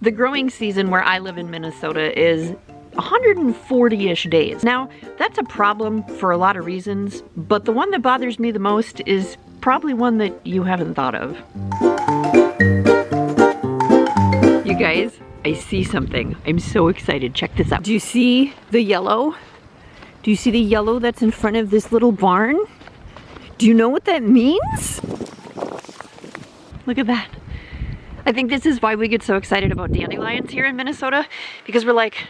The growing season where I live in Minnesota is 140-ish days. Now, that's a problem for a lot of reasons, but the one that bothers me the most is probably one that you haven't thought of. You guys, I see something. I'm so excited. Check this out. Do you see the yellow? Do you see the yellow that's in front of this little barn? Do you know what that means? Look at that. I think this is why we get so excited about dandelions here in Minnesota, because we're like,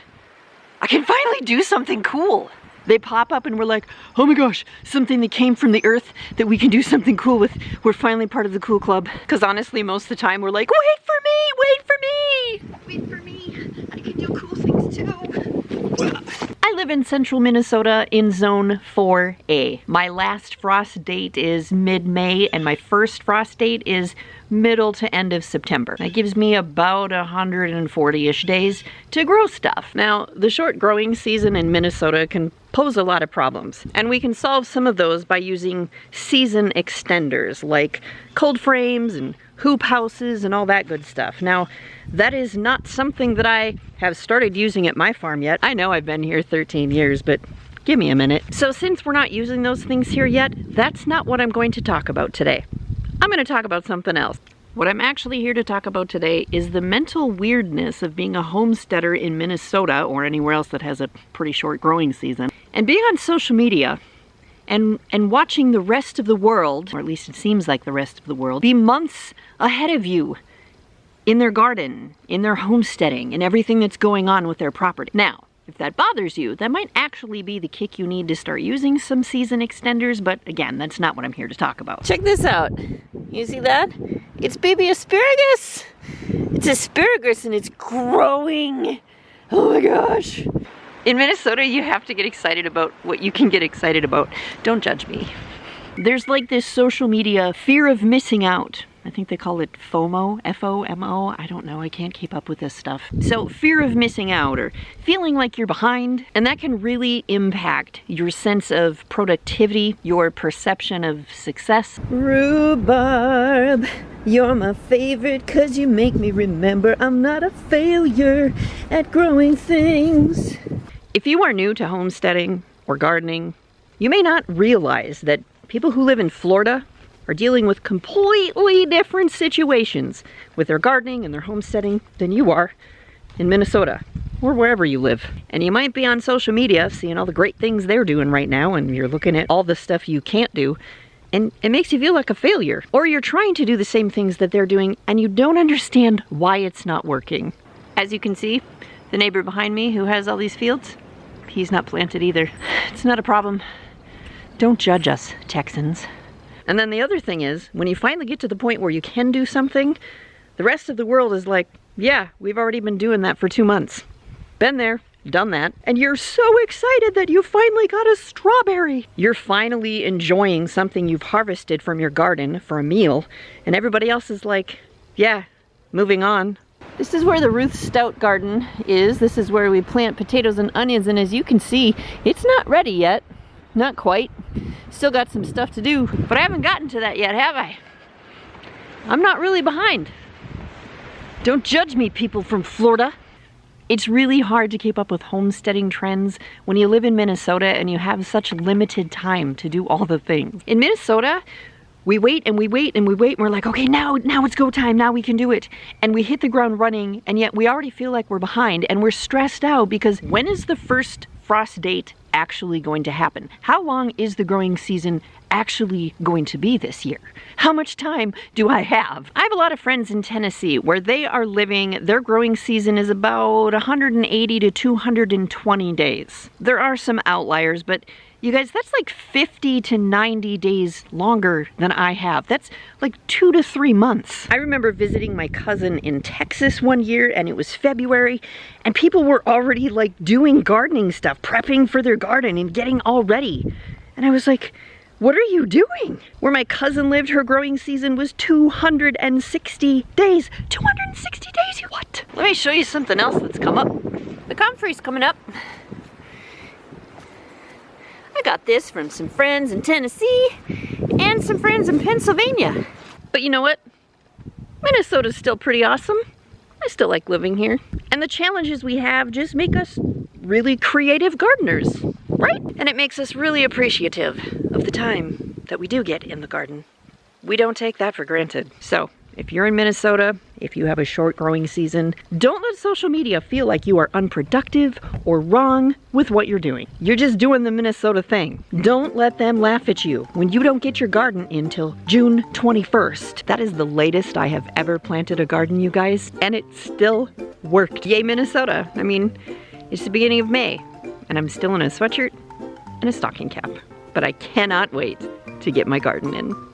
I can finally do something cool. They pop up and we're like, oh my gosh, something that came from the earth that we can do something cool with. We're finally part of the cool club. Because honestly, most of the time we're like, wait for me, wait for me, wait for me. I can do cool things too. I live in central Minnesota in zone 4A. My last frost date is mid-May and my first frost date is middle to end of September. That gives me about 140-ish days to grow stuff. Now, the short growing season in Minnesota can pose a lot of problems, and we can solve some of those by using season extenders like cold frames and hoop houses and all that good stuff. Now, that is not something that I have started using at my farm yet. I know I've been here 13 years, but give me a minute. So since we're not using those things here yet, that's not what I'm going to talk about today. I'm going to talk about something else. What I'm actually here to talk about today is the mental weirdness of being a homesteader in Minnesota or anywhere else that has a pretty short growing season, and being on social media and watching the rest of the world, or at least it seems like the rest of the world, be months ahead of you in their garden, in their homesteading, and everything that's going on with their property. Now, if that bothers you, that might actually be the kick you need to start using some season extenders, but again, that's not what I'm here to talk about. Check this out. You see that? It's baby asparagus. It's asparagus and it's growing. Oh my gosh. In Minnesota, you have to get excited about what you can get excited about. Don't judge me. There's like this social media fear of missing out. I think they call it FOMO, F-O-M-O. I don't know, I can't keep up with this stuff. So fear of missing out or feeling like you're behind, and that can really impact your sense of productivity, your perception of success. Rhubarb, you're my favorite 'cause you make me remember I'm not a failure at growing things. If you are new to homesteading or gardening, you may not realize that people who live in Florida are dealing with completely different situations with their gardening and their homesteading than you are in Minnesota or wherever you live. And you might be on social media seeing all the great things they're doing right now, and you're looking at all the stuff you can't do, and it makes you feel like a failure. Or you're trying to do the same things that they're doing and you don't understand why it's not working. As you can see, the neighbor behind me who has all these fields, he's not planted either. It's not a problem. Don't judge us, Texans. And then the other thing is, when you finally get to the point where you can do something, the rest of the world is like, yeah, we've already been doing that for 2 months. Been there, done that, and you're so excited that you finally got a strawberry. You're finally enjoying something you've harvested from your garden for a meal, and everybody else is like, yeah, moving on. This is where the Ruth Stout garden is. This is where we plant potatoes and onions, and as you can see, it's not ready yet. Not quite. Still got some stuff to do, but I haven't gotten to that yet, have I? I'm not really behind. Don't judge me, people from Florida. It's really hard to keep up with homesteading trends when you live in Minnesota and you have such limited time to do all the things. In Minnesota, we wait and we wait and we wait and we're like, okay, now it's go time, now we can do it. And we hit the ground running, and yet we already feel like we're behind and we're stressed out because when is the first frost date actually going to happen? How long is the growing season actually going to be this year? How much time do I have? I have a lot of friends in Tennessee where they are living, their growing season is about 180 to 220 days. There are some outliers, but you guys, that's like 50 to 90 days longer than I have. That's like 2 to 3 months. I remember visiting my cousin in Texas one year, and it was February, and people were already like doing gardening stuff, prepping for their garden and getting all ready. And I was like, what are you doing? Where my cousin lived, her growing season was 260 days. 260 days, what? Let me show you something else that's come up. The comfrey's coming up. I got this from some friends in Tennessee and some friends in Pennsylvania. But you know what? Minnesota's still pretty awesome. I I still like living here. And the challenges we have just make us really creative gardeners, right? And it makes us really appreciative of the time that we do get in the garden. We don't take that for granted. So, if you're in Minnesota, if you have a short growing season, don't let social media feel like you are unproductive or wrong with what you're doing. You're just doing the Minnesota thing. Don't let them laugh at you when you don't get your garden in till June 21st. That is the latest I have ever planted a garden, you guys, and it still worked. Yay, Minnesota. I mean, it's the beginning of May, and I'm still in a sweatshirt and a stocking cap. But I cannot wait to get my garden in.